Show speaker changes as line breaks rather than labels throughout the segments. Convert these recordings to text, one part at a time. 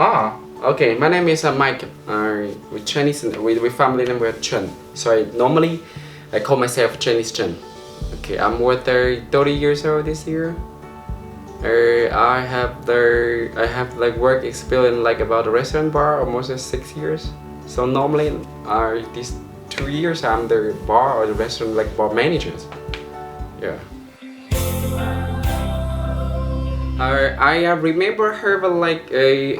Ah, okay. My name is Mike. With Chinese, with family name we're Chen. So I call myself Chinese Chen. Okay, I'm with 30 years old this year. I have like work experience like about a restaurant bar almost 6 years. So normally, these 2 years I'm the bar or the restaurant like bar managers. Yeah. I remember her but like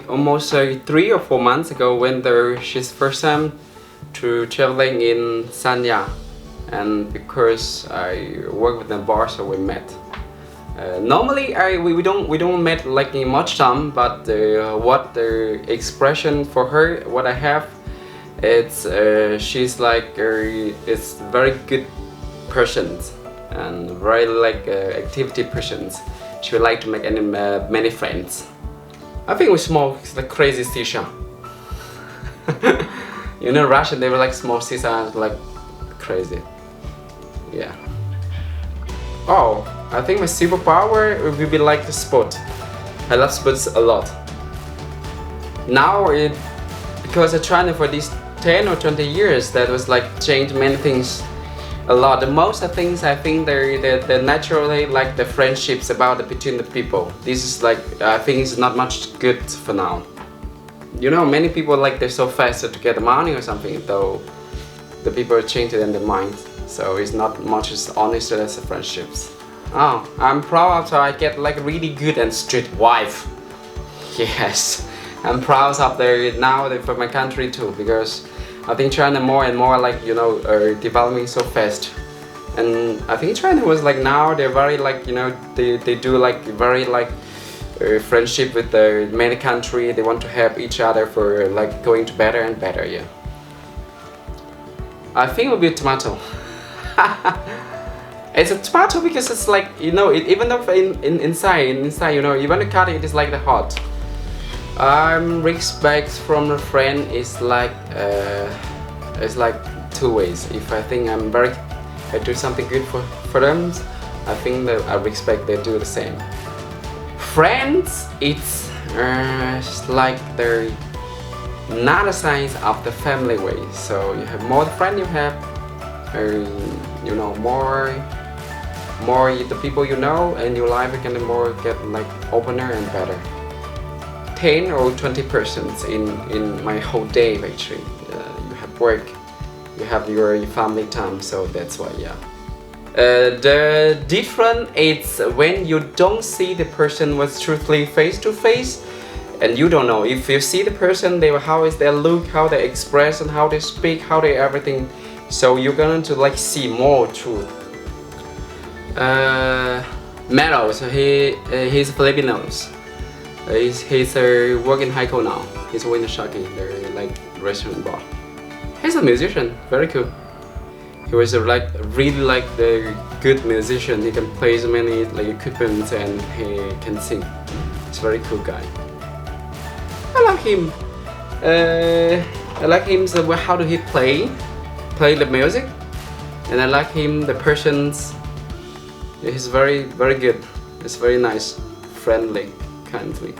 almost 3 or 4 months ago when she's first time to traveling in Sanya, and because I work with the bar, so we met. Normally we don't met like in much time, but what the expression for her, what I have, it's she's like it's very good person and very like activity persons. She would like to make many friends. I think we smoke like crazy shisha. You know, Russian they were like small shisha like crazy. Yeah. Oh, I think my superpower would be like the sport. I love sports a lot. Now because I trained for these 10 or 20 years, that was like changed many things a lot. The most of things I think they're naturally like the friendships between the people. This is like I think it's not much good for now. You know, many people like they're so fast to get the money or something, though the people change it in their mind. So it's not much as honest as the friendships. Oh, I'm proud after I get like really good and strict wife. Yes, I'm proud of now for my country too, because I think China more and more like developing so fast, and I think China was like now they're very like they do like very like friendship with the many country. They want to help each other for like going to better and better. Yeah, I think it will be a tomato. It's a tomato because it's like even though inside you want to cut it, it is like the hot. Respect from a friend is like it's like two ways. If I think I do something good for them, I think that I respect they do the same. Friends, it's like the another side of the family way. So you have more friends, you have more the people you know, and your life can more get like opener and better. 10 or 20 persons in my whole day actually. You have work, you have your family time, so that's why. Yeah. The difference is when you don't see the person was truthfully face to face, and you don't know if you see the person, how is their look, how they express, and how they speak, how they everything. So you're going to like see more truth. Melo, so he's Filipinos. He's working Heiko now. He's working the Shaki, the like restaurant bar. He's a musician, very cool. He was like really like the good musician. He can play so many like equipments and he can sing. He's a very cool guy. I like him. I like him. So how do he play the music? And I like him. The persons. He's very good. It's very nice, friendly, kindly.